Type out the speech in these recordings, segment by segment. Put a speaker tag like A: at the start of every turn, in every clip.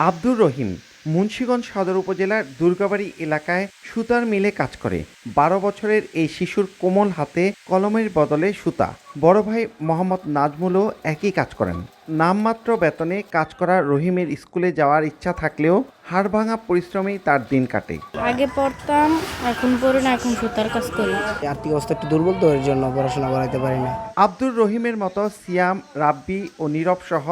A: আব্দুর রহিম মুন্সিগঞ্জ সদর উপজেলার দুর্গাবাড়ি এলাকায় সুতার মিলে কাজ করে। ১২ বছরের এই শিশুর কোমল হাতে কলমের বদলে সুতা। বড় ভাই মোহাম্মদ নাজমুলও একই কাজ করেন। নামমাত্র বেতনে কাজ করা রহিমের স্কুলে যাওয়ার ইচ্ছা থাকলেও হাড়ভাঙা পরিশ্রমেই তার দিন কাটে।
B: আগে পড়তাম, এখন পড়ি না, এখন সুতার কাজ করি।
C: আর্থিক অবস্থা একটু দুর্বল তো, এর জন্য পড়াশোনা করাইতে পারি না।
A: আব্দুর রহিমের মতো সিয়াম, রাব্বি ও নীরব সহ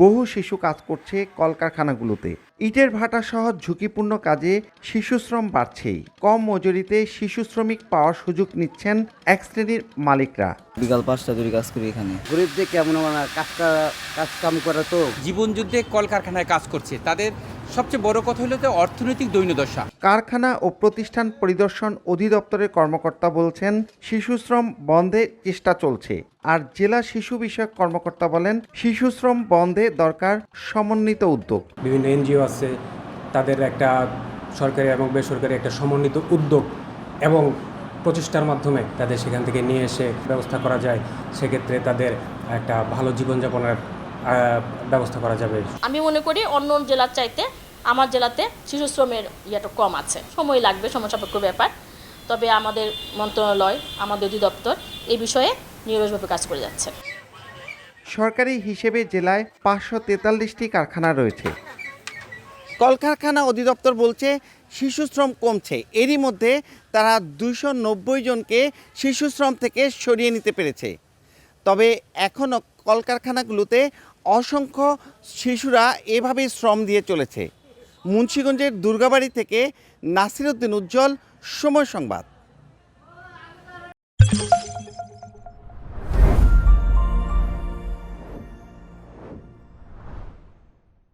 A: বহু শিশু কাজ করছে কলকারখানাগুলোতে। ইটের ভাটা সহ ঝুঁকিপূর্ণ কাজে শিশুশ্রম বাড়ছেই। কম মজুরিতে শিশু শ্রমিক পাওয়ার সুযোগ নিচ্ছেন এক শ্রেণীর মালিকরা।
D: বিকাল ৫টা ধরে কাজ করি এখানে।
C: গরিব যে কেমন কাজ কাম করে তো
E: জীবনযুদ্ধে কলকারখানায় কাজ করছে, তাদের সবচেয়ে বড় কথা হলো যে অর্থনৈতিক দৈন্যদশা।
A: কারখানা ও প্রতিষ্ঠান পরিদর্শন অধিদপ্তরের কর্মকর্তা বলছেন শিশুশ্রম বন্ধে চেষ্টা চলছে। আর জেলা শিশু বিষয়ক কর্মকর্তা বলেন শিশুশ্রম বন্ধে দরকার সমন্বিত উদ্যোগ।
F: বিভিন্ন এনজিও আছে, তাদের একটা সরকারি এবং বেসরকারি একটা সমন্বিত উদ্যোগ এবং প্রচেষ্টার মাধ্যমে তাদের সেখান থেকে নিয়ে এসে ব্যবস্থা করা যায়। সেক্ষেত্রে তাদের একটা ভালো জীবনযাপনের ব্যবস্থা করা যাবে।
G: আমি মনে করি অন্য জেলার চাইতে আমার জেলাতে শিশু শ্রমের ইয়েটা কম আছে। সময় লাগবে, সময় সাপেক্ষ ব্যাপার। তবে আমাদের মন্ত্রণালয়, আমাদের অধিদপ্তর এই বিষয়ে নিরলসভাবে কাজ করে যাচ্ছে।
A: সরকারি হিসেবে জেলায় ৫৪৩টি কারখানা রয়েছে। কলকারখানা অধিদপ্তর বলছে শিশুশ্রম কমছে। এরই মধ্যে তারা ২৯০ জনকে শিশুশ্রম থেকে সরিয়ে নিতে পেরেছে। তবে এখনও কলকারখানাগুলোতে অসংখ্য শিশুরা এভাবেই শ্রম দিয়ে চলেছে। মুন্সিগঞ্জের দুর্গাবাড়ি থেকে নাসির উদ্দিন উজ্জ্বল, সময় সংবাদ।